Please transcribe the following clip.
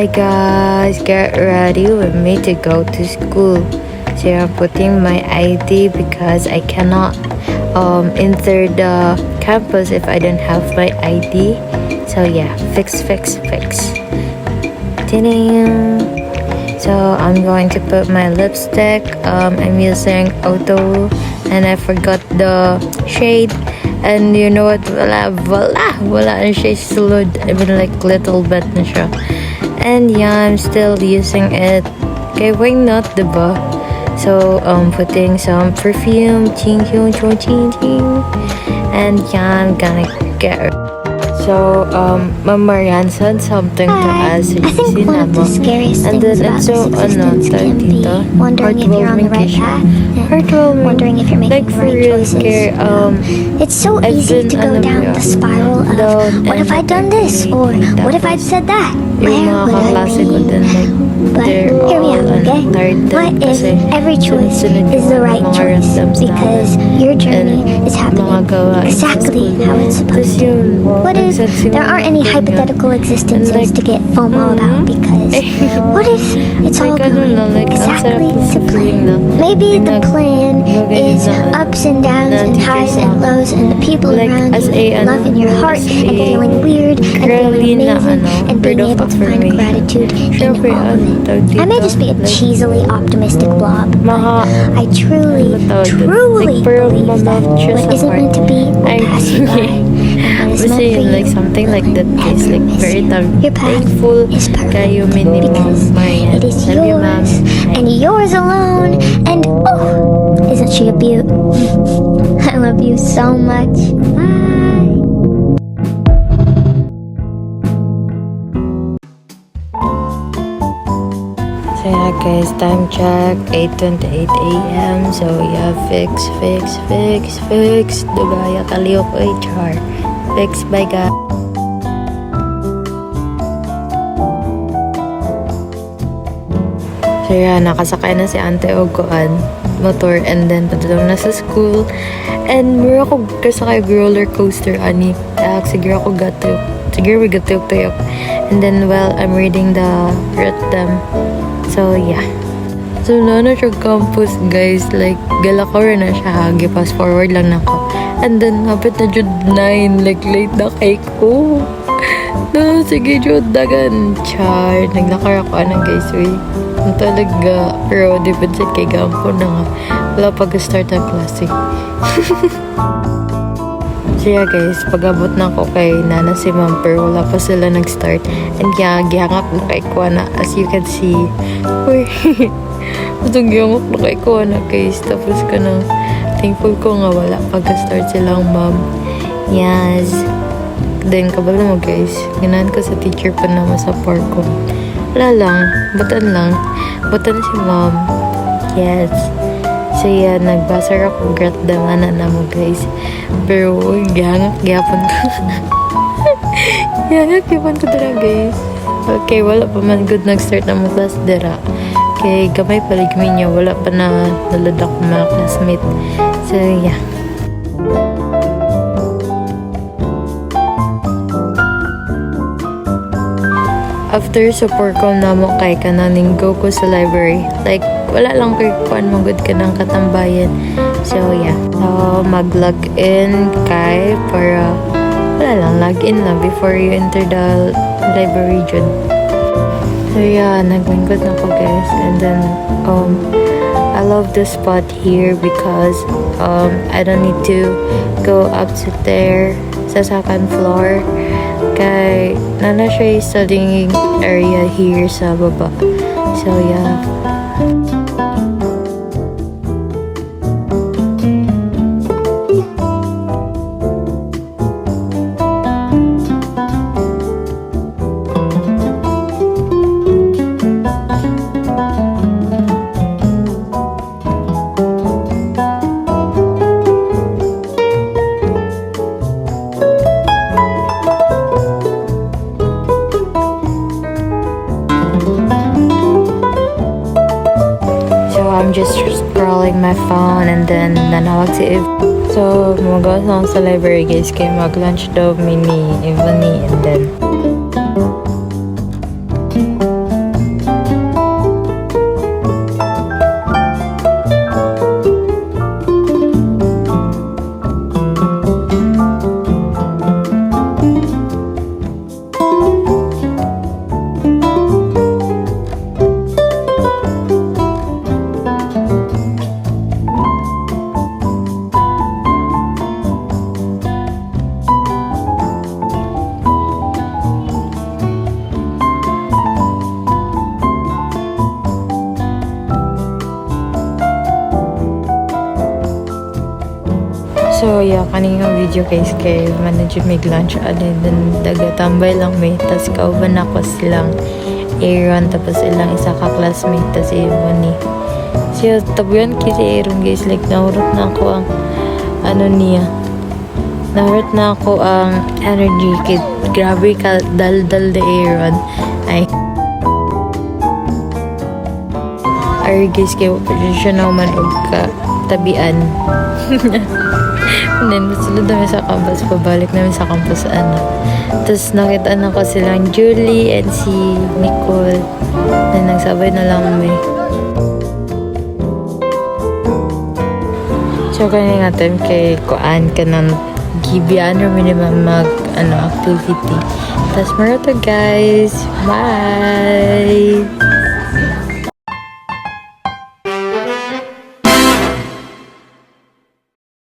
Hi guys, get ready with me to go to school. So I'm putting my ID because I cannot enter the campus if I don't have my ID. So yeah, fix. Ta-da! So I'm going to put my lipstick. I'm using Auto and I forgot the shade. And you know what? Wala na siya sulod. I mean like little bit na siya. And yeah, I'm still using it. Okay, why not, diba? So putting some perfume. And yeah, I'm gonna get. So, Ma'am Marian said something to us. I think one of the scariest and things then about it's this so existence can be wondering if you're on the right path, and wondering if you're making like, the right choices. It's so easy to go down the spiral of what if I'd done this, or what if I'd said that, where would I be? But hear me out, okay? What if every choice is the right choice? Because your journey is happening exactly how it's supposed to. What if there aren't any hypothetical existences to get FOMO about? Because what if it's all going exactly to plan? Maybe the plan is ups and downs and highs and lows and the people around you, love in your heart and feeling weird and feeling amazing and being able to find gratitude in all of it. I may just be a cheesily optimistic blob, but I truly believe that what isn't meant to be will pass you by. And what is meant for you like something like that is like very your path thankful is perfect kayo minimum because it is yours and yours alone. And oh, isn't she a beaut? I love you so much. Bye. So yeah guys, time check 8:28 a.m. So yeah, fix. Diba? Ya kaliw ko HR. Fix, bye guys. So yeah, nakasakay na si Ante Ogoan motor and then patulong na sa school. And mura ko kasakay roller coaster ani. Siguro ako gatuyok. Siguro we gatuyok. And then while I'm reading the rhythm. So yeah. So na siya campus guys. Like galakor na siya. Gipas forward lang nako. And then hapit na jud 9. Like late na kay ko. No, sige jud dagan. Char. Naglakar ako anang guys. Ang talaga. Pero di ba dyan kay Gampo na nga. Wala pag-start ang klase. So yeah guys, pag-abot na ako kay Nana si Ma'am pero wala pa sila nag-start. And yeah, gihangap na kay Kuana as you can see. Uy, itong gihangap na kay Kuana guys. Tapos ka na thankful ko nga wala pag-start silang ma'am. Yes. Then kabalo mo guys, ganahan ko sa teacher pa naman sa park ko. Wala lang, butan si ma'am. Yes. So yeah, nagbasa ako grat damana na mo guys. Pero gihangak gyapon ko. Gihangak gyapon ko dira guys. Okay, wala pa man good nag-start na mo class dira. Okay, gamay paligmi niya, wala pa na naladak mga classmate. So yeah. After support ko na mo kay kananing go ko sa library. Like, wala lang kay kuan magud ka ng katambayan. So, yeah. So, mag-log in kay para wala lang, log in lang before you enter the library jud. So, yeah, naglingkod na ko guys. And then, I love the spot here because I don't need to go up to there sa second floor. Kay nana siya studying area here sa baba. So yeah. I'm just scrolling my phone and then nanawag si Eve. So, magawas lang sa library guys kaya mag-lunch daw mini Evany and then yeah, kanina video guys kay manager may lunch alin then dagatambay lang may tas kauban ako silang Aaron tapos ilang isa ka classmate tas Ebony. Siya tabuyan kasi Aaron guys like nahurot na ako ang ano niya. Nahurot na ako ang energy kid. Grabe ka dal-dal de Aaron. Ay Ay guys kay siya naman og ka tabian. And then, masulod namin sa campus. Pabalik namin sa campus, Tapos, nakita na ko silang Julie and si Nicole. Then, nagsabay na lang kami. So, kanina nga time kay Kuan ka ng gibian or minimum activity. Tapos, maro to guys. Bye!